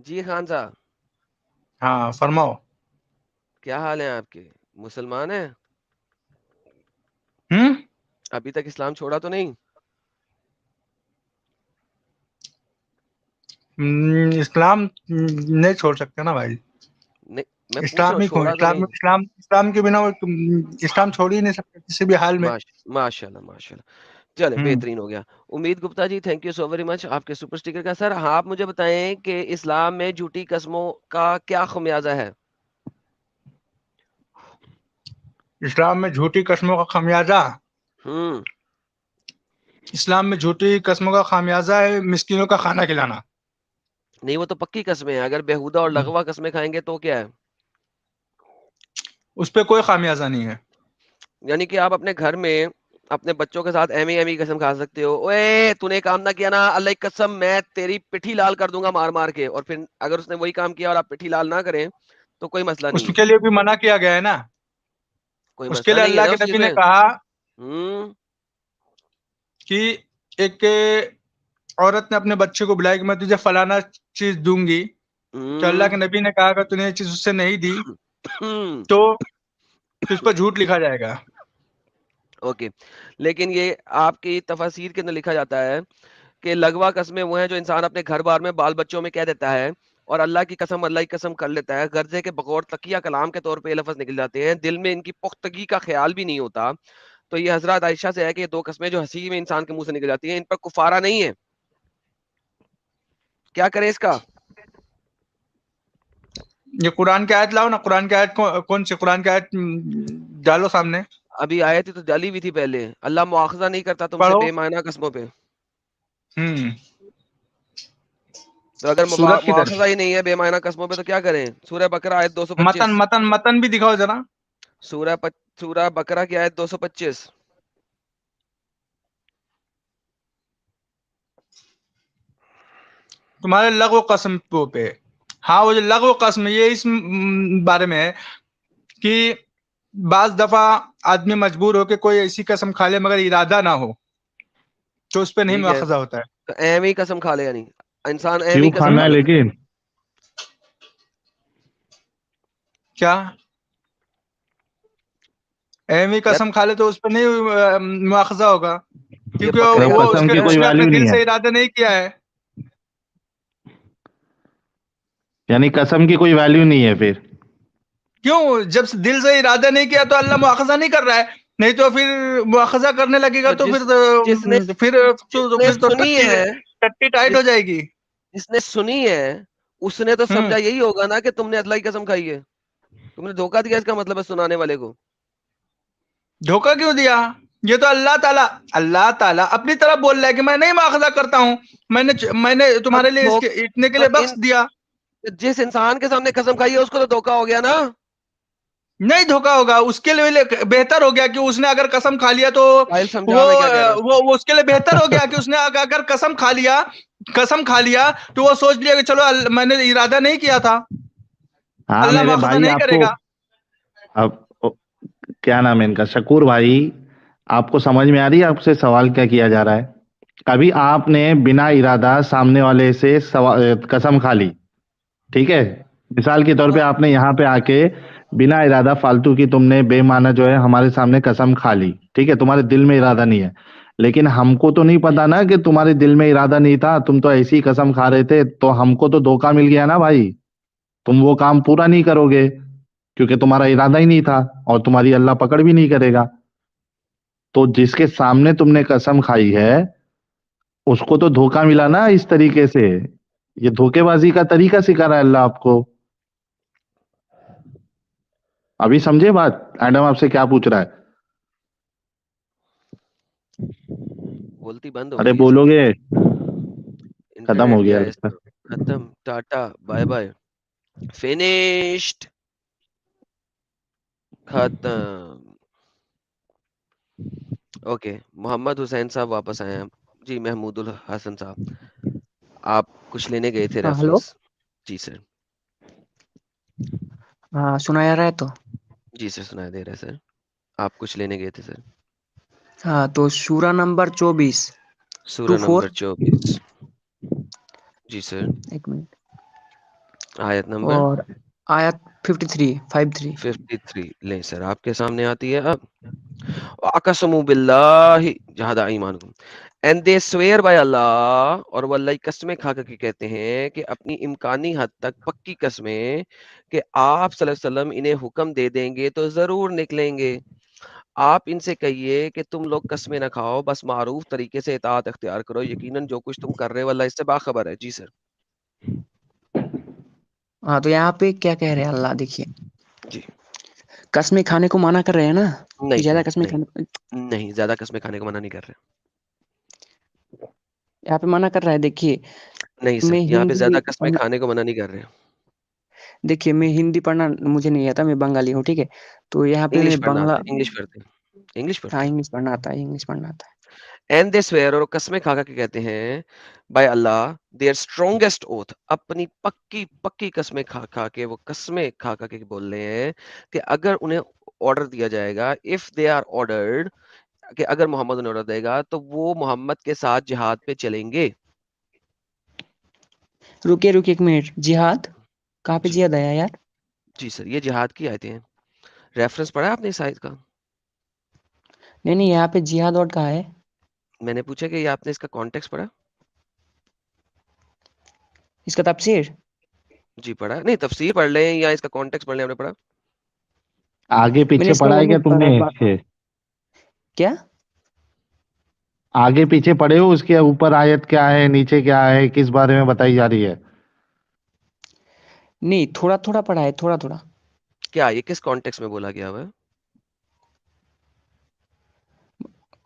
जी खान साहब, हाँ फरमाओ। क्या हाल है आपके? मुसलमान हैं? हम्म। अभी तक इस्लाम छोड़ा तो नहीं? इस्लाम नहीं छोड़ सकते ना भाई। नहीं, मैं पूछ रहा इस्लाम हूँ ही को छोड़ा तो इस्लाम नहीं। इस्लाम इस्लाम के बिना वो इस्लाम छोड़ ही नहीं सकते किसी भी हाल में। माशाल्लाह माशाल्लाह। चले, हम्म। बेहतरीन हो गया। उम्मीद Gupta ji, thank you so very much आपके सुपर स्टिकर का। सर, आप मुझे बताएं कि इस्लाम में झूठी कस्मों का क्या खमियाजा है? इस्लाम में झूठी कस्मों का खामियाजा। हम्म। इस्लाम में झूठी कस्मों का खामियाजा है मिस्किनों का खाना खिलाना। नहीं, वो तो पक्की कस्में हैं। अगर बेहुदा और हम्म। लगवा कस्में खाएंगे तो क्या है? उस पे कोई खामियाजा नहीं है। यानी कि आप अपने घर में अपने बच्चों के साथ एमी एमी कसम खा सकते हो, ओए तूने काम ना किया ना, अल्लाह की कसम मैं तेरी पिठी लाल कर दूंगा मार मार के, और फिर अगर उसने वही काम किया और आप पिठी लाल ना करें तो कोई मसला नहीं है। उसके लिए भी मना किया गया है ना। कोई उसके मसला लिए नहीं है अल्लाह ना के उस चीज नबी ने में। कहा हम्म। कि एक औरत ने अपने बच्चे को बुलाया कि मैं तुझे फलाना चीज दूंगी। तो अल्लाह के हम्म। नबी ने कहा अगर तूने ये चीज उससे नहीं दी हम्म। तो तुझ पर झूठ लिखा जाएगा। ओके। लेकिन ये आपकी तफसीर के अंदर लिखा जाता है कि लगवा कस्में वो हैं जो इंसान अपने घर बार में बाल बच्चों में कह देता है, और अल्लाह की कसम कर लेता है, गर्जे के बगौर तकिया कलाम के तौर पे ये लफ्ज निकल जाते हैं, दिल में इनकी पुख्तगी का ख्याल भी नहीं होता। तो ये हजरत आयशा से है कि ये दो कस्में जो हंसी में इंसान के मुंह से निकल जाती हैं, इन पर कुफारा नहीं है। क्या करें इसका? ये कुरान की आयत लाओ ना। कुरान की आयत कौन सी कुरान की आयत डालो सामने। अभी आए थे तो डाली भी थी पहले। अल्लाह मुआखजा नहीं करता तुमसे पढ़ो। बेमायना कस्मों पे। हम्म। तो अगर सूरत किधर है? मुआखजा ही नहीं है बेमायना कस्मों पे तो क्या करें? सूरह बकरा आयत मतन 225। मतन मतन भी दिखाओ जरा। सूरह बकरा की आयत 225। तुम्हारे लघु कसम पे। हाँ वो जो लघु कसम ये इस बारे में है कि बाज दफा आदमी मजबूर होके कोई ऐसी कसम खा ले मगर इरादा ना हो तो उस पर नहीं ठीक है, मुआखजा होता है। तो एम ही कसम खा लेगा नहीं? इंसान एम क्यों ही कसम खाना खा है लेता है? लेकिन? क्या एमी यार, कसम खा ले तो उस पर नहीं मुआखजा होगा ये क्योंकि बकरे तो का वो दूध कसम उसके की है। कोई उसने अपने वैल्यू दिल नहीं है? से इरादा नहीं किया है। यानी कसम की कोई वैल्यू नहीं है फिर? क्यों जब से दिल से इरादा नहीं किया तो अल्लाह मुआखजा नहीं कर रहा है। नहीं तो फिर मुआखजा करने लगेगा तो तो जिसने जिसने फिर तो सुनी टट्टी है, टट्टी टाइट जिस हो जाएगी। जिसने सुनी है उसने तो हम्म। समझा यही होगा ना कि तुमने अल्लाह की कसम खाई है। तुमने धोखा दिया, इसका मतलब है सुनाने वाले को। धोखा क्यों दिया? ये तो अल्लाह ताला अपनी तरफ बोल रहा है कि मैं नहीं मुआखजा करता हूँ। मैंने तो तुम्हारे लिए धो इसके इतने के तो लिए इन बख्श दिया। जिस इंसान के सामने कसम खाई है उसको तो धोखा हो गया ना। नहीं धोखा होगा उसके लिए बेहतर हो गया कि उसने अगर कसम खा लिया तो साहिल, समझा मैं क्या कह रहा हूँ इसको। वो उसके लिए बेहतर हो गया कि उसने अगर कसम खा लिया तो वो सोच लिया कि चलो मैंने इरादा नहीं किया था। हाँ अल्लाह मेरे मुआखजा भाई नहीं आपको करेगा। अब क्या नाम है इनका, शकूर भाई, आपको समझ में आ रही है आपसे सवाल क्या किया जा रहा है? अभी आपने बिना इरादा सामने वाले से कसम खा ली, ठीक है? मिसाल के तौर पे हाँ, आपने यहाँ पे आके बिना इरादा फालतू की तुमने बेमाना जो है हमारे सामने कसम खा ली, ठीक है? तुम्हारे दिल में इरादा नहीं है, लेकिन हमको तो नहीं पता ना कि तुम्हारे दिल में इरादा नहीं था, तुम तो ऐसी ही कसम खा रहे थे, तो हमको तो धोखा मिल गया ना भाई। तुम वो काम पूरा नहीं करोगे क्योंकि तुम्हारा इरादा ही नहीं था, और तुम्हारी अल्लाह पकड़ भी नहीं करेगा। तो जिसके सामने तुमने कसम खाई है उसको तो धोखा मिला ना इस तरीके से। ये धोखेबाजी का तरीका सिखा रहा है अल्लाह आपको। अभी समझे बात? एडम आपसे क्या पूछ रहा है? बोलती बंद हो अरे गई है इसकी। बोलोगे? खत्म इंटरनेट हो क्या गया है लगता इसका? खत्म, टाटा, बाय बाय, फिनिश्ड, खत्म। ओके, मोहम्मद हुसैन साहब वापस आए हैं। जी, महमूदुल हसन साहब, आप कुछ लेने गए थे हाँ हेलो। रेफरेंस? जी सर। हाँ सुना जा रहा है तो। जी सर, सुनाई दे रहा है सर। आप कुछ लेने गए थे सर। हाँ तो सूरा नंबर 24 सूरा टू नंबर फोर 24। जी सर। एक मिनट। आयत नंबर और आयत 53 53 ले सर आपके सामने आती है अब। अकसमु बिल्लाहि जहादा ईमानुकुम, एंड दे स्वेयर बाय अल्लाह, और वो अल्लाह की कस्में खा करके कहते हैं कि अपनी इम्कानी हद तक पक्की कस्में कि आप सल्लल्लाहु अलैहि वसल्लम इन्हें हुक्म दे देंगे तो जरूर निकलेंगे। आप इनसे कहिए कि तुम लोग कस्में ना खाओ, बस मारूफ तरीके से इताअत इख्तियार करो, यकीनन जो कुछ तुम कर रहे हो अल्लाह इससे बाखबर है। जी सर। हाँ, तो यहाँ पे क्या कह रहे हैं अल्लाह, देखिए जी। कस्में खाने को मना कर रहे हैं ना, कि नहीं ज्यादा नहीं कस्में नहीं खाने, नहीं, ज्यादा कस्में खाने को मना नहीं कर रहे। यहाँ पे मना कर रहा है। देखिए नहीं सर, मैं यहाँ पे हिंदी ज्यादा कस्में खाने को मना नहीं कर रहे। देखिए मैं हिंदी पढ़ना मुझे नहीं आता, मैं बंगाली हूँ, ठीक है। तो यहाँ पे इंग्लिश मैं पढ़ना बांग्ला, आता है, इंग्लिश पढ़ते हैं, इंग्लिश हाँ पढ़ते हैं। इंग्लिश पढ़ना आता है, इंग्लिश पढ़ना आता है। एंड दे स्वेयर, और कस्में खा खा के कहते हैं, by Allah their strongest oath, अपनी पक्की पक्की कस्में खा खा के, वो कस्में खा खा के बोल रहे हैं कि अगर उन्हें ऑर्डर दिया जाएगा, इफ दे आर ऑर्डर्ड, कि अगर मोहम्मद उन्हें ऑर्डर देगा तो वो मोहम्मद के साथ जिहाद पे चलेंगे। रुकिए रुकिए एक मिनट, जिहाद कहाँ पे जी जिहाद आया यार? जी सर, ये जिहाद की आयतें हैं। रेफरेंस पढ़ा है आपने इस आयत का? नहीं नहीं, यहाँ पे जिहाद वर्ड कहाँ है? मैंने पूछा कि ये आपने इसका कॉन्टेक्स्ट पढ़ा? इसका तफसीर? जी पढ़ा है। नहीं, तफसीर पढ़ लें या इसका कॉन्टेक्स्ट पढ़ लें, आपने पढ़ा? आगे मैंने पीछे इसका पढ़ा वो है नहीं क्या पढ़ा तुमने इसके? क्या? आगे पीछे पढ़े हो? उसके ऊपर आयत क्या है, नीचे क्या है, किस बारे में बताई जा रही है? नहीं, थोड़ा थोड़ा पढ़ा है, थोड़ा थोड़ा। क्या ये किस कॉन्टेक्स्ट में बोला गया हुआ है?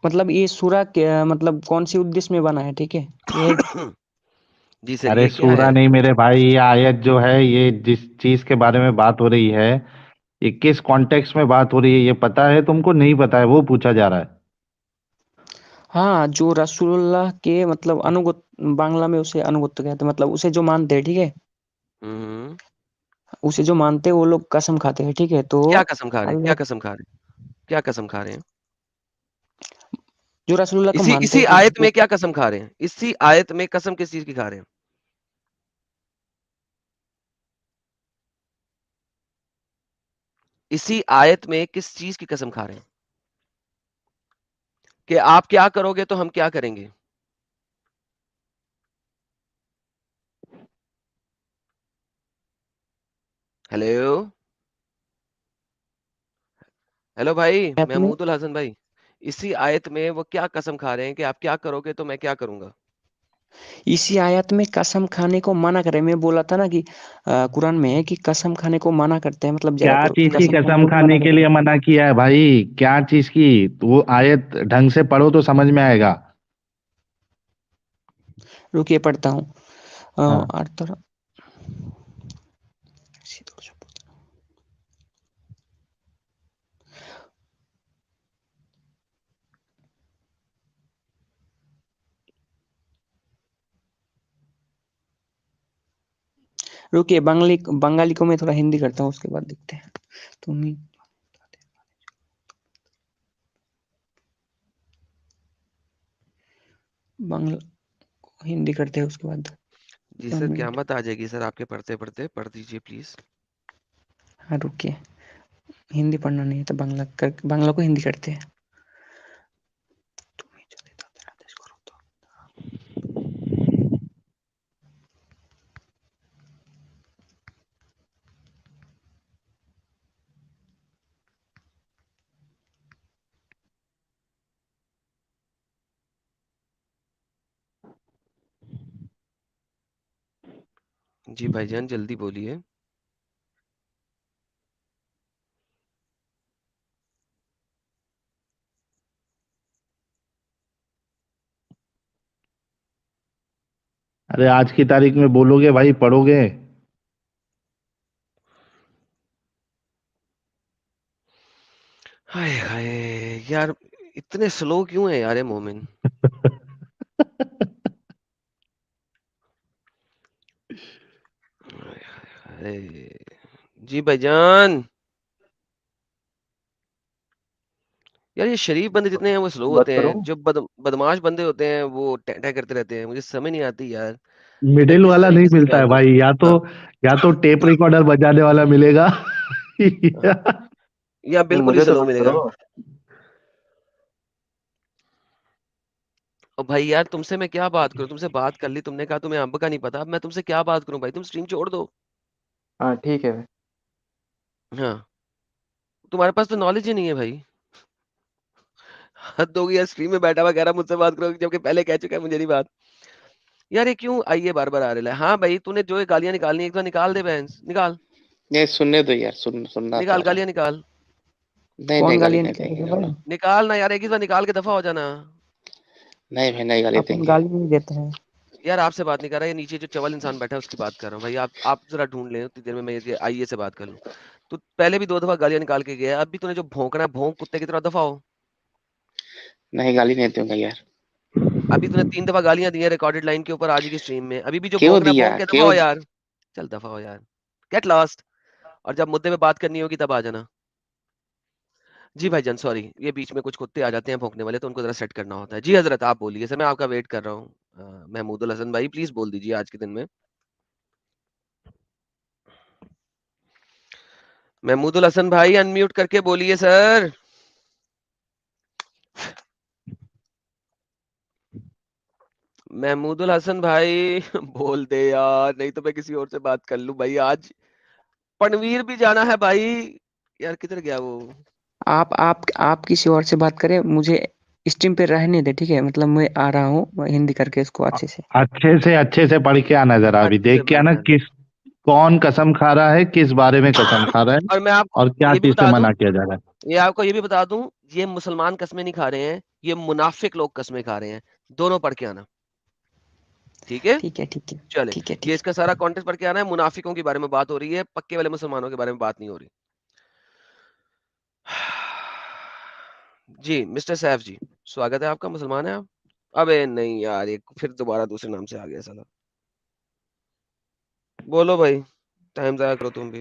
मतलब ये सूरा मतलब कौन सी उद्देश्य में बना है, ठीक है ये। जी सर, अरे ये क्या सूरा है? नहीं मेरे भाई, ये आयत जो है, ये जिस चीज के बारे में बात हो रही है, ये किस कॉन्टेक्स्ट में बात हो रही है, ये पता है तुमको? नहीं पता है, वो पूछा जा रहा है। हाँ, जो रसूलुल्लाह के मतलब अनुगत, बांग्ला में उसे अनुगत कहते हैं, मतलब उसे जो मानते हैं, ठीक है। हम्म। उसे जो मानते हैं वो लोग कसम खाते हैं, ठीक है। तो क्या कसम खा रहे हैं, अल्लाह, क्या कसम खा रहे हैं, क्या कसम खा रहे हैं? जो रसूलुल्लाह को इसी मानते इसी हैं आयत वो, में क्या कसम खा रहे हैं? इसी आयत में कसम किस चीज की खा रहे हैं? इसी आयत में किस चीज की कसम खा रहे हैं? कि आप क्या करोगे तो हम क्या करेंगे? हेलो, हेलो भाई आयत में, महमूदुल हसन भाई। इसी आयत में वो क्या कसम खा रहे हैं कि आप क्या करोगे तो मैं क्या करूंगा? इसी आयत में कसम खाने को मना करे। मैं बोला था ना कि कुरान में है कि कसम खाने को मना करते हैं, मतलब ज्यादा क्या चीज की कसम खाने कसम को मना खाने के करते लिए मना किया है भाई? क्या चीज की? तो वो आयत ढंग से पढ़ो तो समझ में आएगा। हैं। रुकिए पढ़ता हूँ। हाँ। आर्तर, रुकिए, बंगाली बंगाली को मैं थोड़ा हिंदी करता हूँ, उसके बाद देखते हैं। तुम ही बांग्ला हिंदी करते हैं उसके बाद। जी 1 सर, मिनट। क़यामत आ जाएगी सर आपके पढ़ते पढ़ते, पढ़ दीजिए प्लीज। हाँ रुकिए, हिंदी पढ़ना नहीं है तो बांग्ला को हिंदी करते हैं। तुम ही चले जाते रहते इसको, रोक दो। जी भाईजान जल्दी बोलिए। अरे आज की तारीख में बोलोगे भाई, पढ़ोगे? हाय हाय यार, इतने स्लो क्यों है यार ये मोमिन? हाय हाय हाय। जी भाईजान, यार ये शरीफ बंदे जितने हैं वो स्लो बात होते करो। हैं, जो बदमाश बंदे होते हैं वो टह टह करते रहते हैं, मुझे समझ नहीं आती यार। मैं मिडिल किस वाला नहीं तरीके से मिलता है इबादत भाई, करूं? हाँ। या तो टेप रिकॉर्डर बजाने वाला मिलेगा या बिल्कुल ही मुझे तो स्लो मत मिलेगा। करो। और भाई यार तुमसे मैं क्या बात करूं, तुमसे बात कर ली, तुमने कहा तुम्हें अंब का नहीं पता, अब मैं तुमसे क्या बात करूं भाई, तुम स्ट्रीम छोड़ दो। हाँ ठीक है। हाँ तुम्हारे पास तो नॉलेज ही नहीं है भाई। हद हो गई यार, स्ट्रीम में बैठा हुआ कह रहा मुझसे बात करो, जबकि पहले कह चुका है मुझे नहीं बात। यार ये क्यों आइए बार बार आ रहा है। हाँ भाई तूने जो ये गालियां निकालनी है, एक बार निकाल दे बहन, निकाल नहीं सुनने दो यार, सुनना चाह निकाल रहा हूँ। गालियां निकाल। नहीं कौन नहीं, गाली गालियां नहीं निकालोगे देंगे भाई? बोलो। निकाल ना यार, एक ही बार निकाल के दफा हो जाना। नहीं भाई, नहीं गाली अपन देंगे। गाली नहीं देते हैं। यार आपसे बात नहीं कर रहा, ये नीचे जो चवल इंसान बैठा है उसकी बात कर रहा हूँ भाई। आप जरा ढूंढ लें उतनी देर में, मैं ये आइए से बात कर लूँ। तो पहले भी 2 दफा गालियां निकाल के गया, अब भी तूने जो भौंकना है भौंक कुत्ते की तरह, दफा हो। नहीं गाली नहीं दूंगा यार। अभी तूने 3 दफा गालियां दी है रिकॉर्डेड लाइन के ऊपर आज की स्ट्रीम में, अभी भी जो क्यों भौंकना है दिया, भौंक के दफा क्यों हो यार। चल दफा हो यार, गेट लॉस्ट। और जब मुद्दे पे बात करनी होगी तब आ जाना। जी भाईजान सॉरी, ये बीच में कुछ कुत्ते आ जाते हैं भौंकने वाले, तो उनको जरा सेट करना होता है। जी हजरत आप बोलिए, सर मैं आपका वेट कर रहा हूँ। महमूदुल हसन भाई प्लीज बोल दीजिए आज के दिन में। महमूदुल हसन भाई अनम्यूट करके बोलिए सर। महमूदुल हसन भाई बोल दे यार, नहीं तो मैं किसी और से बात कर लूं भाई। आज पनवीर भी जाना है भाई। यार किधर गया वो। आप किसी और से बात करें, मुझे स्ट्रीम पे रहने दे, ठीक है? मतलब मैं आ रहा हूँ हिंदी करके इसको अच्छे से। अच्छे से पढ़ के आना, जरा अभी अच्छे से देख के पढ़ आना के आना। किस कौन कसम खा रहा है, किस बारे में कसम खा रहा है और मैं आपको और क्या ये भी चीज से बता दूं, मना किया जा रहा है। ये आपको ये भी बता दूं, ये मुसलमान कस्में नहीं खा रहे हैं, ये मुनाफिक लोग कस्में खा रहे हैं। दोनों पढ़ के आना, ठीक है? ठीक है, ठीक है, चले, ठीक है, ये ठीक है। इसका सारा कॉन्टेक्स्ट पढ़ के आना है। मुनाफिकों के बारे में बात हो रही है, पक्के वाले मुसलमानों के बारे में बात नहीं हो रही। जी मिस्टर सैफ जी, स्वागत है आपका। मुसलमान है आप? अबे नहीं यार, ये फिर दोबारा दूसरे नाम से आ गया साला। बोलो भाई, टाइम जाया करो तुम भी।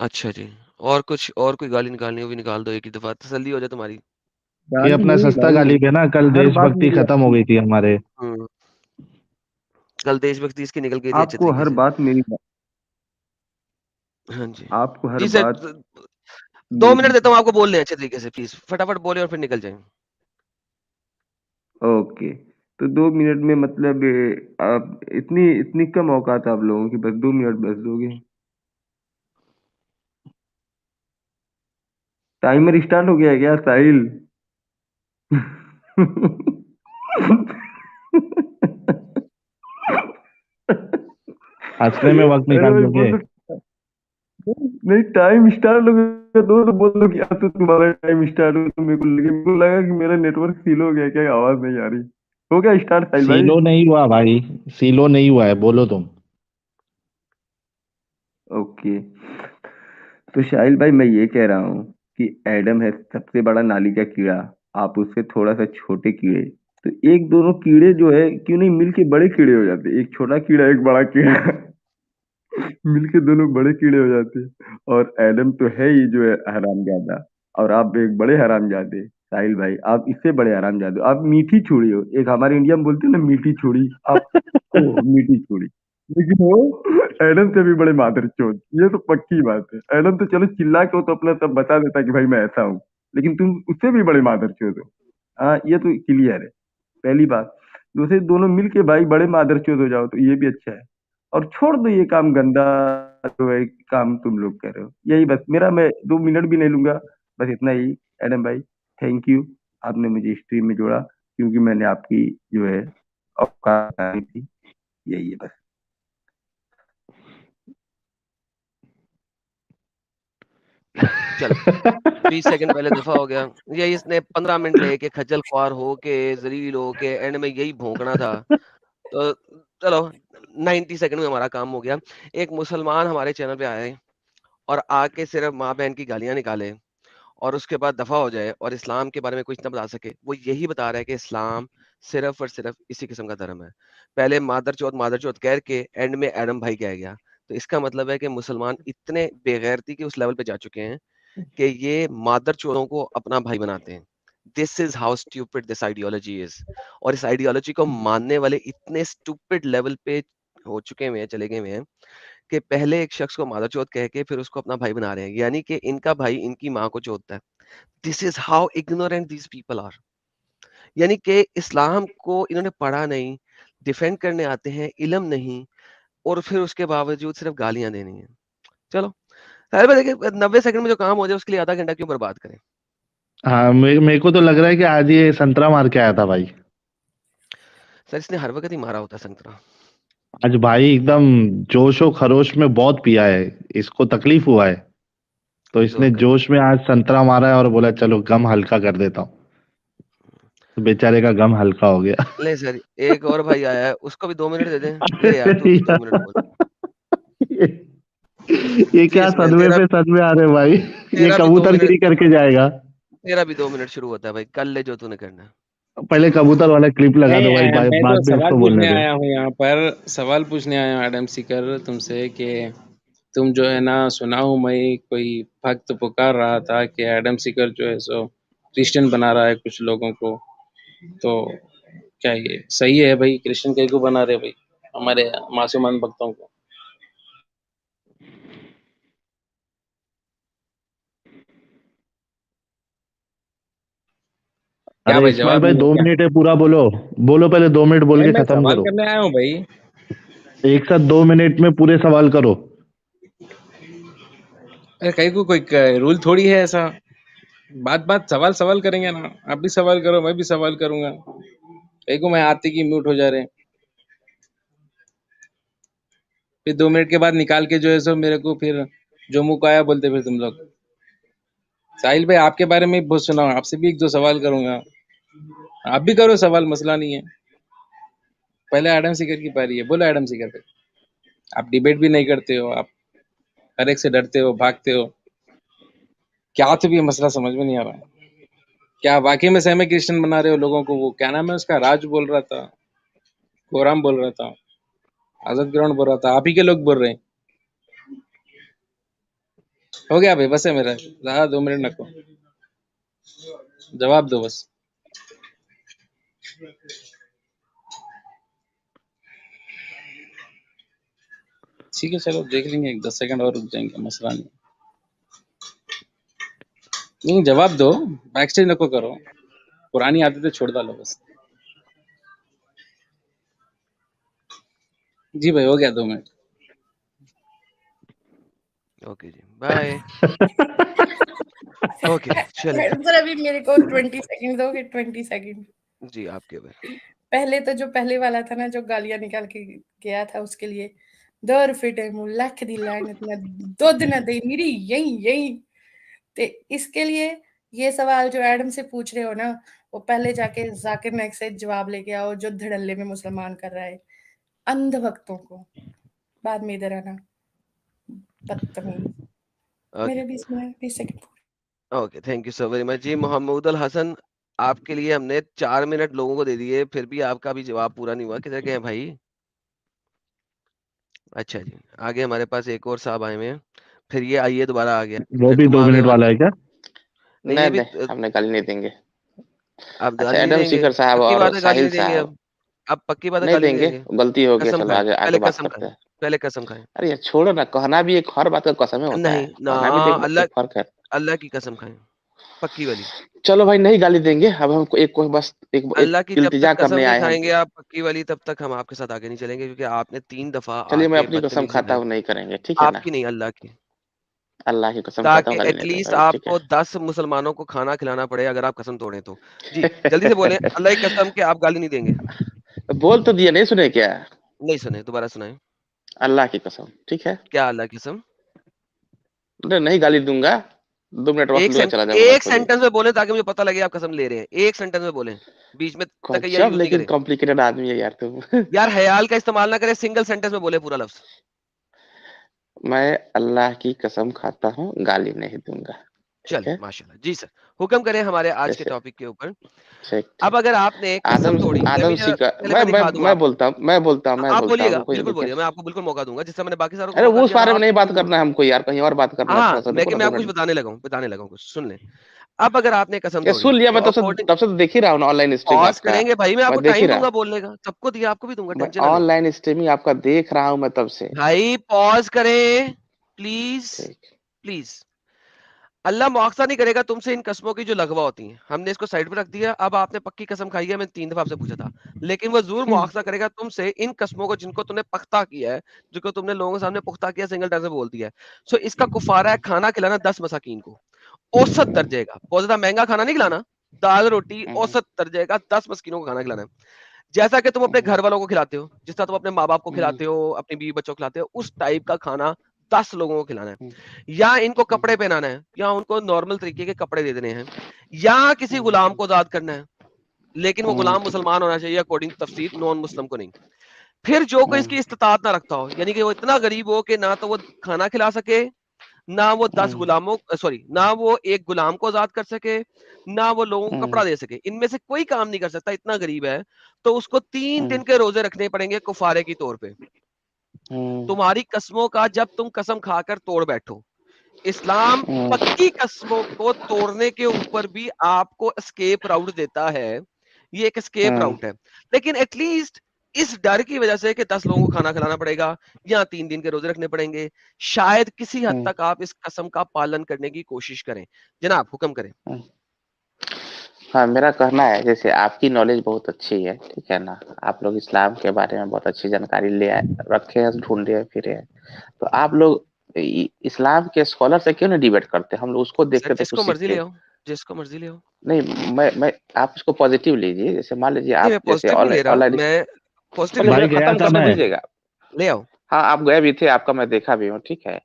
अच्छा जी, और कुछ और कोई गाली निकालनी हो भी निकाल दो, एक ही दफा तसल्ली हो जाए तुम्हारी। ये गाली अपना नहीं सस्ता भाई, गाली पे ना, कल हर बात देशभक्ति मेरी खत्म हो गई थी हमारे। हम्म, कल देशभक्ति इसकी निकल गई थी अच्छे आपको तरीके हर से। बात मेरी हाँ जी। आपको हर जी सर, बात 2 मिनट देता मेरी हूँ आपको बोलने अच्छे तरीके से, प्लीज फटाफट बोले और फिर निकल जाए। ओके। तो 2 मिनट में मतलब आप इतनी इतनी कम औकात आप लोगों की, बस 2 मिनट बस दोगे? टाइमर स्टार्ट हो गया है क्या साहिल? हंसने में वक्त अरे निकाल भाई दोगे। बोल दो। नहीं टाइम स्टार्ट हो गया तो बोल दो कि अब तो तुम्हारा टाइम स्टार्ट हो। तो मेरे को लगा कि मेरा नेटवर्क सील हो गया क्या, आवाज नहीं आ रही। हो गया स्टार्ट साहिल भाई? सीलो नहीं हुआ भाई, सीलो नहीं हुआ है, बोलो तुम। ओके। तो शाहिल भाई मैं ये कह रहा हूँ कि एडम है सबसे बड़ा नाली का कीड़ा, आप उससे थोड़ा सा छोटे कीड़े। तो एक दोनों कीड़े जो है क्यों नहीं मिलके बड़े कीड़े हो जाते, एक छोटा कीड़ा एक बड़ा कीड़ा मिलके दोनों बड़े कीड़े हो जाते। और एडम तो है ही जो है हरामजादा, और आप एक बड़े हरामजादे। साहिल भाई आप इससे बड़े हरामजादे हो। आप मीठी छुड़ी हो, एक हमारे इंडिया में बोलते हैं ना मीठी छुड़ी, आप हो मीठी छुड़ी। लेकिन वो एडम से भी बड़े मादरचोद, ये तो पक्की बात है। एडम तो चलो चिल्ला के वो तो अपना सब बता देता कि भाई मैं ऐसा हूँ, लेकिन तुम उससे भी बड़े मादरचोद हो। हाँ ये तो क्लियर है, पहली बात। दूसरे दोनों मिलके भाई बड़े मादरचोद हो जाओ तो ये भी अच्छा है। और छोड़ दो ये काम गंदा जो है काम तुम लोग कर रहे हो। यही बस मेरा, मैं 2 मिनट भी नहीं लूंगा, बस इतना ही। एडम भाई थैंक यू, आपने मुझे स्ट्रीम में जोड़ा, क्योंकि मैंने आपकी जो है औकात बताई थी। यही है बस। चलो 20 सेकंड पहले दफा हो गया। ये इसने 15 मिनट लेके खज्जल ख्वार हो के जलील हो के एंड में यही भौंकना था। तो चलो 90 सेकंड में हमारा काम हो गया। एक मुसलमान हमारे चैनल पे आए और आके सिर्फ माँ बहन की गालियां निकाले और उसके बाद दफा हो जाए और इस्लाम के बारे में कुछ ना बता सके। वो यही बता रहा है कि इस्लाम सिर्फ और सिर्फ इसी किस्म का धर्म है। पहले मादर चौथ कह के एंड में एडम भाई कह गया। तो इसका मतलब है कि मुसलमान इतने बेगैरती के उस लेवल पे जा चुके हैं कि ये मादर चौथों को अपना भाई बनाते हैं। This is how stupid this ideology is. और इस आइडियोलॉजी को मानने वाले इतने स्टूपिड लेवल पे हो चुके हुए हैं, चले गए हुए हैं, कि पहले एक शख्स को मादरचोद कह के फिर उसको अपना भाई बना रहे हैं, यानी कि इनका भाई इनकी माँ को चोदता है। This is how ignorant these people are. यानी कि इस्लाम को इन्होंने पढ़ा नहीं, डिफेंड करने आते हैं, इल्म नहीं, और फिर उसके बावजूद सिर्फ गालियां देनी है। चलो साहिल भाई, देखिए 90 सेकंड में जो काम हो जाए उसके लिए आधा घंटा क्यों बर्बाद करें। हाँ, मेरे को तो लग रहा है कि आज ये संतरा मार के आया था भाई। सर इसने हर वक्त ही मारा होता है संतरा। आज भाई एकदम जोशो खरोश में बहुत पिया है, इसको तकलीफ हुआ है, तो इसने जोकर। जोश में आज संतरा मारा है और बोला चलो गम हल्का कर देता हूँ। तो बेचारे का गम हल्का हो गया। ले सर, एक और भाई आया है, उसको भी 2 मिनट दे दें। ले यार, तू अरे भी 2 मिनट बोल। यार, ये जी क्या इसमें सदमे पे सदमे आ रहे भाई। ये तेरा भी 2 कबूतरगिरी मिनट, करके जाएगा। तेरा भी 2 मिनट शुरू होता है भाई, कर ले जो तूने करना है। पहले कबूतर वाला क्लिप लगा दो भाई, नहीं मैं तो बाद में सवाल इसको बोलने पूछने दो। आया हूँ यहाँ पर, सवाल पूछने आया हूँ एडम सीकर तुमसे कि तुम जो है ना, सुना हूँ मैं कोई भक्त पुकार रहा था कि एडम सीकर जो है सो क्रिश्चियन बना रहा है कुछ लोगों को, तो क्या ये सही है भाई? क्रिश्चियन कहीं को बना रहे भाई हमारे मासूमान भक्तों को? क्या अरे भाई इस्माइल जवाब भाई नहीं है 2 क्या? मिनट है, पूरा बोलो। बोलो, पहले 2 मिनट बोल भाई के मैं खत्म सवाल करो। करने आया हूँ भाई। एक साथ 2 मिनट में पूरे सवाल करो। अरे कहीं को कोई रूल थोड़ी है ऐसा, बात बात सवाल सवाल करेंगे ना, आप भी सवाल करो मैं भी सवाल करूंगा, कहीं को मैं आते की म्यूट हो जा रहे हैं, फिर 2 मिनट के बाद निकाल के जो है सो मेरे को फिर जो मुंह को आया बोलते फिर तुम लोग। साहिल भाई आपके बारे में भी बहुत सुना हूं, आपसे भी एक दो सवाल करूंगा, आप भी करो सवाल, मसला नहीं है। पहले एडम सीकर की पारी है, बोलो एडम सीकर पे। आप डिबेट भी नहीं करते हो, आप हर एक से डरते हो, भागते हो, क्या तो भी मसला समझ में नहीं आ रहा है। क्या वाकई में सेमी क्रिश्चियन बना रहे हो लोगों को? वो क्या नाम है उसका, राज बोल रहा था, कोराम बोल रहा था, आजाद ग्राउंड बोल रहा था, आप ही के लोग बोल रहे हैं। हो गया भाई, बस है मेरा, ज्यादा 2 मिनट नको, जवाब दो बस। ठीक है चलो देख लेंगे, 10 सेकंड और रुक जाएंगे, मसला नहीं। नहीं जवाब दो, बैक स्टेज नको करो, पुरानी आदतें छोड़ डालो बस। जी भाई हो गया 2 मिनट। ओके जी, बाय। ओके चले सर अभी मेरे को 20 सेकंड दोगे? 20 सेकंड। जी, आपके भाई। पहले तो जो पहले वाला था ना, जो गालियां निकाल के गया था, उसके लिए 2 रुपए मुंह लख दी लानत ना, दुध ना दे मेरी यही यही। ते इसके लिए ये सवाल जो एडम से पूछ रहे हो ना, वो पहले जाके जाकिर नाइक से जवाब लेके आओ, जो धड़ल्ले में मुसलमान कर रहा है अंध भक्तों को, बाद में इधर आना बदतमीज। मेरे okay 20 second. Okay, thank you so very much जी। मोहम्मद अल हसन, आपके लिए हमने 4 मिनट लोगों को दे दिए, फिर भी आपका भी जवाब पूरा नहीं हुआ, किधर गए हैं भाई। अच्छा जी, आगे हमारे पास एक और साहब आए हुए हैं, फिर ये आइए दोबारा आ गया, वो फिर भी तुम दो आ गए मिनट वाला है क्या? नहीं नहीं ये भी नहीं, हमने गाली नहीं देंगे। आप अच्छा गाली नहीं एडम देंगे, सीकर साहब पक्की और बात है गाली साहिल नहीं देंगे साहब अब। अब पक्की बात है नहीं गाली नहीं देंगे, देंगे। गलती हो गया, कसम चलो खाएं, आगे आगे पहले बात कसम करते खाएं, हैं। पहले कसम खाएं। अरे यार छोड़ो ना, कहना भी एक हर बात का कसमें होता नहीं है, ना, कहना भी तो अल्लाह, एक फर्क है। अल्लाह की कसम खाएं, पक्की वाली। चलो भाई नहीं गाली देंगे, अब हमको एक को बस एक अल्लाह की जब तक इल्तिजा कसम करने नहीं आए हम। खाएंगे आप पक्की वाली, तब तक हम आपके साथ आगे नहीं चलेंगे, क्योंकि आपने 3 दफा चलिए मैं आके अपनी कसम बदतमीजी खाता दिखाई। हूँ नहीं करेंगे, ठीक है ना? आपकी नहीं, अल्लाह की। अल्लाह की कसम खाता ताकि हूँ गाली नहीं एटलीस्ट दूंगा भाई, ठीक आपको 10 मुसलमानों को खाना खिलाना पड़े अगर आप कसम तोड़ें तो। जी जल्दी से बोलें, है। अल्लाह की कसम कि आप गाली नहीं देंगे। बोल तो दिया, नहीं सुने क्या? नहीं सुने, दोबारा सुनाएं। अल्लाह की कसम, ठीक है? क्या अल्लाह की कसम? नहीं गाली दूंगा, 2 मिनट वक्त लूंगा, चला जाऊंगा एक खोलिए। सेंटेंस में बोलें ताकि मुझे पता लगे आप कसम ले रहे हैं। एक सेंटेंस में बोलें, बीच में तकैया गजब यूज नहीं लेकिन करें। कॉम्प्लिकेटेड आदमी है यार तुम। यार हयाल का इस्तेमाल ना करें, सिंगल सेंटेंस में बोले पूरा लफ्ज। मैं अल्लाह की कसम खाता हूँ, गाली नहीं दूंगा, ठीक चले है? माशाल्लाह जी सर, हुक्म करें हमारे आज के जैसे टॉपिक के ऊपर। ठीक अब ठीक। अगर आपने कसम आदम तोड़ी, ये आदम भी जरा सीखा, पहले मैं दिखा दूं मैं आपको। बोलता हूँ, मैं आप बोलता हूँ, बोलिएगा, रुको बिल्कुल देखिए। बोलिए, मैं आपको बिल्कुल मौका दूंगा, जिस समय मैंने बाकी सारों को अरे मौका उस दिया था, बारे में नहीं आपको बात बिल्कुल करना है हमको यार, कहीं और बात करना है, हाँ, थोड़ा सा रुको लेकिन ना मैं 2 आपको कुछ मिनट। बताने लगा हूँ कुछ, सुन लें। अब अगर आपने कसम ये तोड़ी सुन लिया, मैं तो तब से तो देख ही रहा हूँ ऑनलाइन स्ट्रीम पॉज आपका, करेंगे भाई, मैं आपको मैं देख ही टाइम रहा दूंगा हूँ, बोलने का, सबको दिया, आपको भी दूंगा, मैं टेंशन ना लो ऑनलाइन स्ट्रीमिंग आपका देख रहा हूँ मैं तब से। भाई। पॉज करें प्लीज, ठीक। प्लीज। अल्लाह मुआवजा नहीं करेगा तुमसे इन कसमों की जो लगवा होती हैं। हमने इसको साइड पे रख दिया। अब आपने पक्की कसम खाई है, मैंने 3 दफा आपसे पूछा था, लेकिन वो जरूर मुआवजा करेगा तुमसे इन कसमों को जिनको तुमने पख्ता किया है, जिनको तुमने लोगों के सामने पुख्ता किया, सिंगल टाइम से बोल दिया है। सो इसका कुफारा है खाना खिलाना 10 मसाकीन को, औसत दर्जे का, बहुत ज्यादा महंगा खाना नहीं खिलाना, दाल रोटी औसत दर्जे का 10 मस्किनों को खाना खिलाना है। जैसा कि तुम अपने घर वालों को खिलाते हो, जिस तरह तुम अपने माँ बाप को खिलाते हो, अपनी बीवी बच्चों को खिलाते हो, उस टाइप का खाना 10 लोगों को खिलाना है। या इनको कपड़े पहनाना है, या उनको नॉर्मल तरीके के कपड़े दे देने हैं, या किसी गुलाम को आजाद करना है, लेकिन वो गुलाम मुसलमान होना चाहिए अकॉर्डिंग तफसीर, नॉन मुस्लिम को नहीं। फिर जो कोई इसकी इस्तिताअत ना रखता हो, यानी कि वो इतना गरीब हो कि ना तो वो खाना खिला सके, ना वो 10 गुलामों सॉरी ना वो एक गुलाम को आजाद कर सके, ना वो लोगों को कपड़ा दे सके, इनमें से कोई काम नहीं कर सकता, इतना गरीब है, तो उसको 3 दिन के रोजे रखने पड़ेंगे कुफारे की तौर पे। तुम्हारी कसमों का जब तुम कसम खाकर तोड़ बैठो, इस्लाम पक्की कसमों को तोड़ने के ऊपर भी आपको एस्केप राउट देता है। ये एक एस्केप राउट है, लेकिन एटलीस्ट इस डर की वजह से कि 10 लोगों को खाना खिलाना पड़ेगा या 3 दिन के रोजे रखने पड़ेंगे, शायद किसी हद तक आप इस कसम का पालन करने की कोशिश करें। जनाब हुक्म करें। हाँ, मेरा कहना है, जैसे आपकी नॉलेज बहुत अच्छी है, ठीक है ना, आप लोग इस्लाम के बारे में बहुत अच्छी जानकारी ले आए, रखे हैं, ढूंढे फिरे हैं, तो आप लोग इस्लाम के स्कॉलर से क्यों नहीं डिबेट करते? हम लोग उसको देखते सर थे कुछ जिसको मर्जी ले सीखते। आओ, जिसको मर्जी ले आओ। नहीं, मैं आप इसको पॉजिटिव लीजिए, जैसे मान लीजिए नहीं, आप मैं जैसे पॉजिटिव नहीं ले रहा, ऑनलाइन मैं पॉजिटिव पहले नहीं ले मुझे भाई रहा। गया खत्म था करने मैं। दीजिएगा। ले आओ। हाँ, आप गए भी थे, आपका मैं देखा भी हूँ, ठीक है।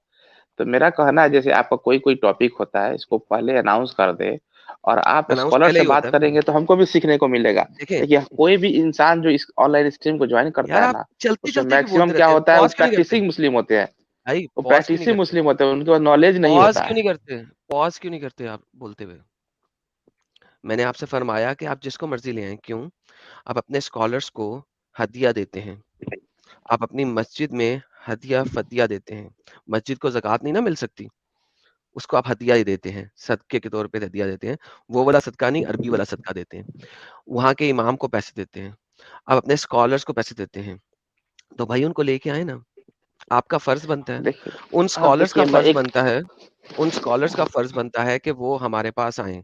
तो मेरा कहना है, जैसे आपका कोई टॉपिक होता है, इसको पहले अनाउंस कर दे, और आप अनाउंस स्कॉलर पहले से ही होता बात है। करेंगे तो हमको भी सीखने को मिलेगा। देखें देखिए, कोई भी इंसान जो इस ऑनलाइन स्ट्रीम को ज्वाइन करता यार, है आप ना, चलते उसमें चलते क्यों मैक्सिमम बोलते क्या रहते हैं? होता है, वो पॉज क्यों नहीं करते प्रैक्टिसिंग मुस्लिम होते हैं, भाई? वो पॉज क्यों नहीं प्रैक्टिसिंग करते? मुस्लिम होते हैं, उनके पास नॉलेज नहीं पॉज होता क्यों है। नहीं करते? पॉज क्यों नहीं करते आप बोलते हुए? मैंने आपसे फरमाया कि आप जिसको मर्जी ले आए, क्यों? आप अपने स्कॉलर्स को हदिया देते हैं, आप अपनी मस्जिद में हदिया फदिया देते हैं। मस्जिद को ज़कात नहीं ना मिल सकती, उसको आप हदिया ही देते हैं, सदके के तौर पे हदिया देते हैं। वो वाला सदका नहीं, अरबी वाला सदका देते हैं। वहाँ के इमाम को पैसे देते हैं, आप अपने स्कॉलर्स को पैसे देते हैं, तो भाई उनको लेके आए ना, आपका फर्ज बनता है। देखिए, उन अब स्कॉलर्स का देखिए, मैं फर्ज एक बनता है, उन स्कॉलर्स का फर्ज बनता है कि वो हमारे पास आए।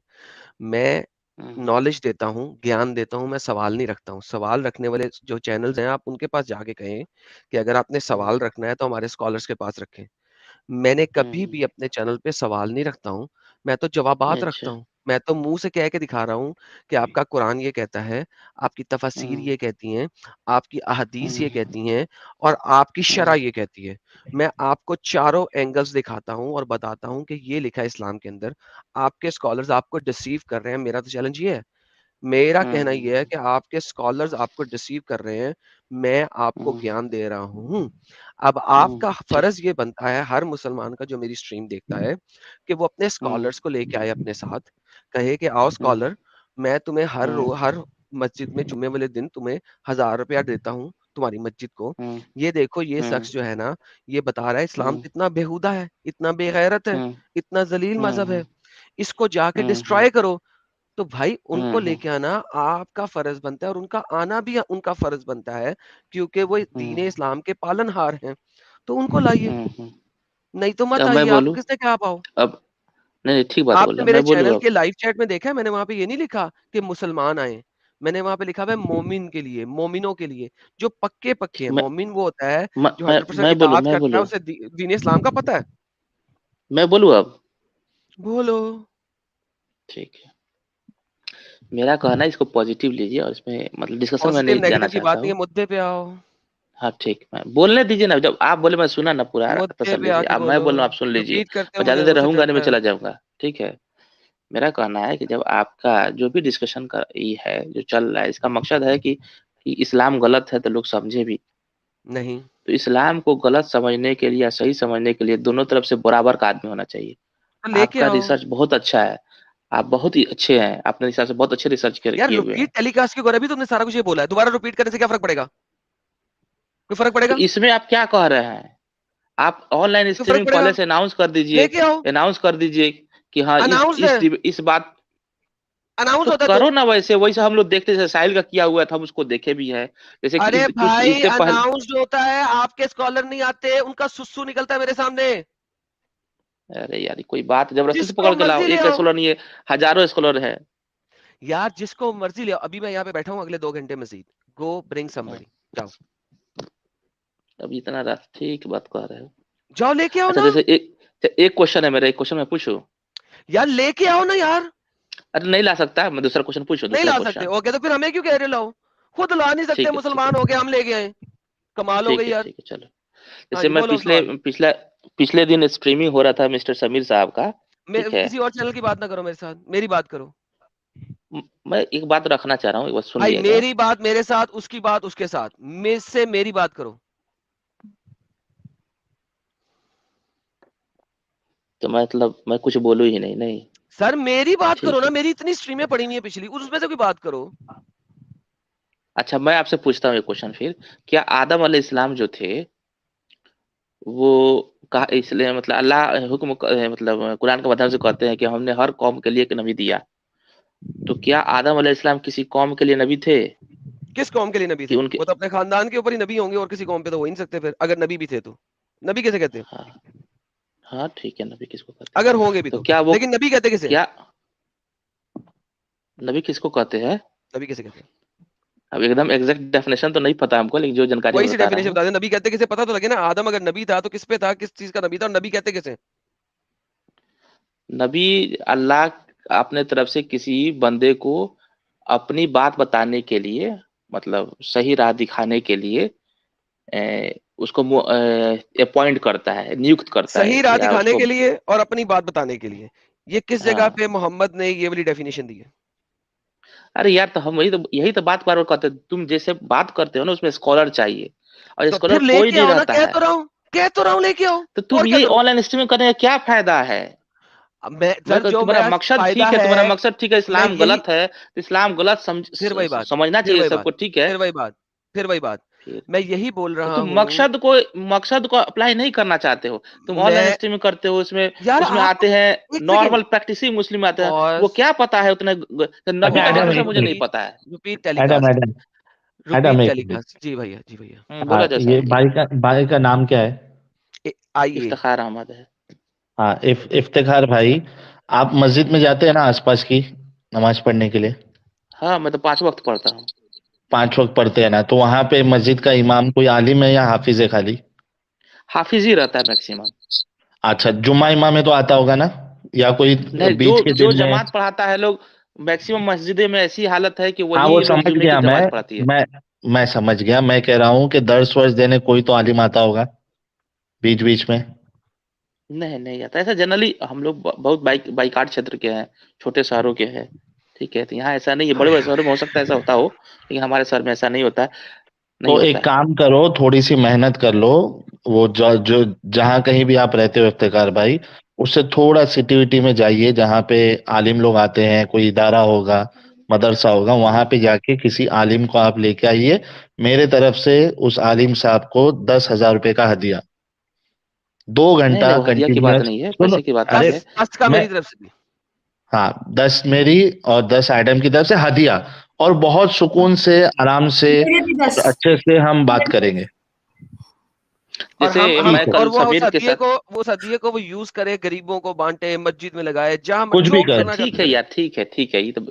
मैं नॉलेज देता हूँ, ज्ञान देता हूँ, मैं सवाल नहीं रखता हूँ। सवाल रखने वाले जो चैनल्स हैं, आप उनके पास जाके कहें कि अगर आपने सवाल रखना है तो हमारे स्कॉलर्स के पास रखें। मैंने कभी भी अपने चैनल पे सवाल नहीं रखता हूँ, मैं तो जवाबात अच्छा, रखता हूँ। मैं तो मुँह से कह के दिखा रहा हूँ कि आपका कुरान ये कहता है, आपकी तफ़सीर ये कहती हैं, आपकी अहादीस ये कहती हैं, और आपकी शरअ ये कहती है। मैं आपको चारों एंगल्स दिखाता हूँ और बताता हूँ कि ये लिखा है इस्लाम के अंदर। आपके स्कॉलर्स आपको डिसीव कर रहे हैं, मेरा तो चैलेंज ये है। मेरा कहना ये है कि आपके स्कॉलर्स आपको डिसीव कर रहे हैं, मैं आपको ज्ञान दे रहा हूँ। अब आपका ठीक, फर्ज ये बनता है, हर मुसलमान का जो मेरी स्ट्रीम देखता है, कि वो अपने स्कॉलर्स को लेके आए अपने साथ, कहे कि आओ स्कॉलर, मैं तुम्हें हर मस्जिद में जुम्मे वाले दिन तुम्हें 1000 रुपया देता हूँ तुम्हारी मस्जिद को। ये देखो, ये शख्स जो है ना, ये बता रहा है इस्लाम इतना बेहुदा है, इतना बेगैरत है, इतना जलील मजहब है, इसको जाके डिस्ट्रॉय करो। तो भाई उनको लेके आना आपका फर्ज बनता है, और उनका आना भी उनका फर्ज बनता है, क्योंकि वो दीन इस्लाम के पालनहार हैं। तो उनको लाइए, नहीं तो मत अब मैं आइए। आपको बोलूँ? किसने कहा आप आओ? अब नहीं, ठीक बात आपने बोले, मेरे मैं बोलूँ चैनल अब? के लाइव चैट में देखा है, मैंने वहां पे ये नहीं लिखा कि मुसलमान आए, मैंने वहां पे लिखा हुआ है मोमिन के लिए, मोमिनों के लिए, जो पक्के पक्के हैं। मैं मोमिन वो होता है मैं जो मैं 100% मैं बोलूँ इताअत मैं करता है, बोलूँ उसे दीन इस्लाम का पता है। मैं बोलूँ अब? बोलो। ठीक है। मेरा कहना है, इसको पॉजिटिव लीजिए, और इसमें मतलब डिस्कशन में पॉजिटिव नहीं जाना नेगेटिव की चाहता बात नहीं हूँ। है, मुद्दे पे आओ। हाँ, ठीक, मैं बोलने दीजिए ना, जब आप बोले मैं सुना ना पूरा, मुद्दे तसल्ली पे से। आके अब मैं बोलो। बोल रहा हूँ, आप सुन लीजिए। रिपीट करते मैं हो ज़्यादा मुझे, देर मुझसे रहूँगा नहीं, मैं चलता है। चला जाऊँगा, ठीक है? मेरा कहना है कि जब आपका जो भी डिस्कशन का ये है, जो चल रहा है, इसका मकसद है कि इस्लाम गलत है तो लोग समझे भी। नहीं तो इस्लाम को गलत समझने के लिए या सही समझने के लिए दोनों तरफ से बराबर का आदमी होना चाहिए। तो लेके आपका आओ रिसर्च बहुत अच्छा है, आप बहुत ही अच्छे हैं, अपने हिसाब से बहुत अच्छे रिसर्च यार। किए हुए हैं। रिपीट टेलीकास्ट क्यों कर रहे? अभी तुमने सारा कुछ ये बोला है, दोबारा रिपीट करने से क्या फर्क पड़ेगा? कोई फर्क तो पड़ेगा? इसमें आप क्या कह रहे हैं? आप ऑनलाइन क्यों फर्क स्ट्रीमिंग पड़ेगा? पहले से अनाउंस कर दीजिए, लेके आओ। अनाउंस कर दीजिए कि हाँ, अनाउंस्ड है। इस बात अनाउंस तो होता करो ना वैसे, वैसे हम लोग देखते जैसे साहिल का किया हुआ था, हम उसको देखे भी है। जैसे कि अरे कुछ भाई इससे पहले, अनाउंस्ड होता है, आपके स्कॉलर नहीं आते, उनका सुसु निकलता है मेरे सामने। अरे यार कोई बात जबरदस्ती से जिसको पकड़ के लाओ, मर्जी ले एक आओ स्कॉलर नहीं है, हजारों स्कॉलर है। यार, जिसको मर्जी ले आओ। अभी मैं यहाँ पे बैठा हूँ अगले 2 घंटे मजीद। गो ब्रिंग समबडी, जाओ अब इतना ठीक बात कह रहे हो। जाओ लेके आओ अच्छा ना जैसे एक क्वेश्चन है मेरा, एक क्वेश्चन मैं पूछूं? यार, लेके आओ ना यार। अरे नहीं ला सकता, मैं दूसरा क्वेश्चन पूछूं, नहीं दूसरा ला सकते? क्वेश्चन? ओके, तो फिर हमें क्यों कह रहे हो लाओ? खुद ला नहीं सकते, ठीक है ठीक है मुसलमान हो गए, हम ले गए। कमाल हो गई यार। ठीक है चलो। हाँ जैसे जी, मैं बोलो सवाल। पिछले दिन स्ट्रीमिंग हो रहा था मिस्टर समीर साहब का, ठीक है। किसी और चैनल की बात ना करो मेरे साथ, मेरी बात करो। मैं एक बात रखना चाह रहा हूँ, एक बात सुन भाई लीजिएगा। मेरी बात मेरे साथ, उसकी बात उसके साथ, मेरी बात करो। तो मतलब मैं कुछ बोलूं ही नहीं? नहीं सर मेरी बात करो ठीक ना, है। मेरी इतनी स्ट्रीमें पड़ी हुई है पिछली, उसमें से कोई बात करो। अच्छा मैं आपसे पूछता हूँ एक क्वेश्चन फिर, क्या आदम अलैहिस्सलाम जो थे वो कहा, इसलिए मतलब अल्लाह हुक्म मतलब कुरान के माध्यम से कहते हैं कि हमने हर कौम के लिए एक नबी दिया, तो क्या आदम अलैहिस्सलाम किसी कौम के लिए नबी थे? किस कौम के लिए नबी कि थे? उनके, वो तो अपने खानदान के ऊपर ही नबी होंगे, और किसी कौम पे तो हो ही नहीं सकते फिर, अगर नबी भी थे तो। नबी किसे कहते हैं? हाँ हाँ ठीक है, नबी किसको कहते हैं? अगर होंगे भी तो तो। क्या वो, लेकिन नबी कहते किसे? क्या नबी किसको कहते हैं? नबी किसे कहते हैं? अब एकदम एग्जैक्ट डेफिनेशन तो नहीं पता हमको, लेकिन जो जानकारी वही मैं सी बता रहा डेफिनेशन हूँ। बता दे, नबी कहते किसे पता तो लगे ना। आदम अगर नबी था तो किस पे था, किस चीज का नबी था, और नबी कहते किसे? नबी अल्लाह अपने तरफ से किसी बंदे को अपनी बात बताने के लिए, मतलब सही राह दिखाने के लिए उसको अपॉइंट करता है, नियुक्त करता है, सही राह या दिखाने उसको। के लिए और अपनी बात बताने के लिए। ये किस जगह हाँ पे मोहम्मद ने ये वाली डेफिनेशन दी है? अरे यार, तो हम यही तो बात बार बार कहते हैं, तुम जैसे बात करते हो ना उसमें स्कॉलर चाहिए, और तो स्कॉलर फिर कोई लेके नहीं आओ ना, रहता कह है। तो रहा हूँ, कह तो रहा हूँ, लेके आओ। तो तुम और क्या ये करूं? ऑनलाइन स्ट्रीमिंग करने का क्या फायदा है? अब मैं सर, जो तुम्हारा मेरा मकसद फायदा ठीक है, तुम्हारा है, मकसद ठीक है, मैं इस्लाम यही। गलत है तो इस्लाम गलत फिर वही बात, समझना फिर चाहिए वही बात, सबको, ठीक है। फिर वही बात, फिर वही बात। फिर मैं यही बोल तो रहा तुम हूँ। मकसद को अप्लाई नहीं करना चाहते हो, तुम ऑनलाइन मैं स्ट्रीमिंग करते हो, उसमें यार उसमें आप आते हैं एक सेकंड नॉर्मल प्रैक्टिसिंग मुस्लिम आते हैं, वो पॉज। क्या पता है उतने नबी अच्छा का एडम डेफिनेशन एक मुझे नहीं मिनट, पता है। Repeat Adam telecast, Adam Adam repeat एक मिनट। टेलीकास्ट। जी भैया, जी भैया। बोला हाँ, जाए ये साहिल जी। भाई का नाम क्या है? आइए। इफ्तिखार अहमद है। हाँ, इफ्तिखार भाई, आप मस्जिद में जाते हैं ना आसपास की नमाज पढ़ने के लिए? हाँ मैं तो 5 वक्त पढ़ता हूँ। 5 वक्त पढ़ते हैं ना, तो वहां पे मस्जिद का इमाम कोई आलिम है या हाफिज है खाली? हाफिज ही रहता है मैक्सिमम। अच्छा, जुम्मा इमाम में तो आता होगा ना, या कोई नहीं, जो बीच के जो दिन में? जमात पढ़ाता है लोग, मैक्सिमम मस्जिदों में ऐसी हालत है कि हाँ, वो वही लोग समझ जुम्मे की गया नमाज पढ़ाती है। मैं समझ गया। मैं कह रहा हूँ कि दर्स वर्स देने कोई तो आलिम आता होगा बीच बीच में। नहीं नहीं आता ऐसा, जनरली हम लोग बहुत बाइकाट क्षेत्र के हैं, छोटे शहरों के हैं, ठीक है। तो यहाँ ऐसा नहीं है, बड़े बड़े शहरों में हो सकता है ऐसा होता हो, लेकिन हमारे शहर में ऐसा नहीं होता है, नहीं तो होता एक है। काम करो, थोड़ी सी मेहनत कर लो। वो जो जहाँ कहीं भी आप रहते हो इफ्तिकार भाई, उससे थोड़ा सिटी विटी में जाइए जहाँ पे आलिम लोग आते हैं, कोई इदारा होगा, मदरसा होगा, वहां पे जाके किसी आलिम को आप लेके आइए। मेरे तरफ से उस आलिम साहब को 10,000 रुपए का हदिया, दो नहीं घंटा नहीं, वो हदिया की बात कंटिन्यूअस नहीं है, सुनो। पैसे की बात नहीं अरे दस है। 10 का मैं, मेरी तरफ से भी। हाँ, 10 मेरी और 10 एडम की तरफ से हदिया, और बहुत सुकून से आराम से मेरे भी 10। अच्छे से हम बात करेंगे। और जैसे हम मैं ठीक है, और कल वो उस समीर के हदिये साथ, को वो उस हदिये को वो यूज करे, गरीबों को बांटे, मस्जिद में लगाए, जहां कुछ भी जो कर। करना ठीक चाहते है करे। यार, ठीक है ये तो